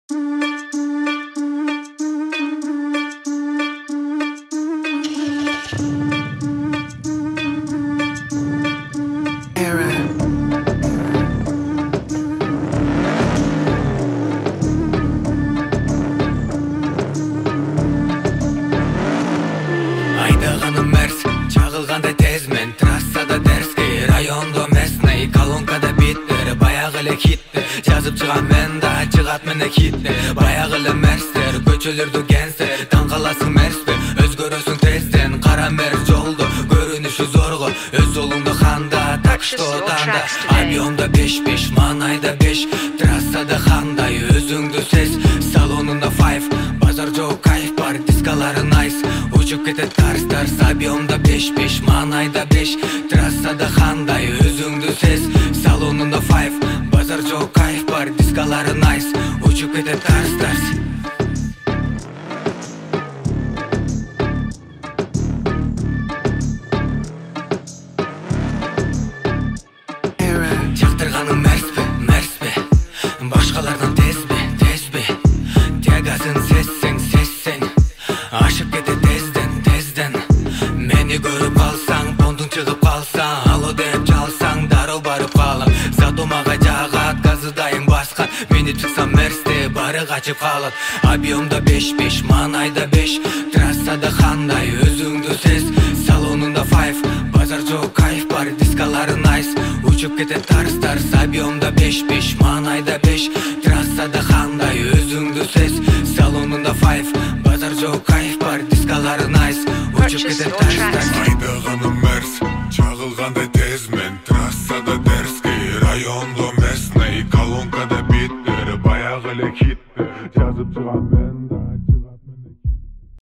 Айдағаным мәрс, чағылғанда тезмен, трассада дәрске, районда местный, колонкада биттер, баяғылы хиттер, жазып чыған мен да, чыгат мене хиттер, баяғылы мәрстер, көчөлөрдү генстер, таң каласың мәрспе, өзгөрөсүң тезден, кара мәрс жолду, көрүнүшү зорго, өз жолуңду ханда, так что танда, объемда 5-5, манайда 5, трассада хандай, өзүңдү сез, салонунда 5, базар жок кайф бар, дискалары найс, учуп кетет тарс-тарс, объемда 5-5, манайда 5, трассада хандай, өзүңдү сез, салонунда 5, базар жок кайф бар, дискалары найс, учуп кетет тарс-тарс. Жактырганың мәрспе, мәрспе, башкалардан тезбе, тезбе, тягасын сессең, ашып кетет тезден, мени көрүп калсаң, пондуң чыгып калсаң, алуу деп жалсаң, дароо барып калам, зато мага жагат, газы дайым баскан, мени чыксам мәрсте, бары качып калат, объемда 5-5, манайда 5, трассада кандай, өзүңдү сез, салонунда 5, базар жок кайф бар, дискалары найс, учуп кетет тарс-тарс, объемда 5-5, манайда 5, трассада кандай, өзүңдү сез, салонунда 5, базар жок кайф бар, дискалары найс, учуп кетет тарс-тарс. Айдағаным мәрс, чағылғандай тезмен, трассада дәрскей, районда местный, колонкада биттер, баяғылы хиттер, жазып чыгам мен да.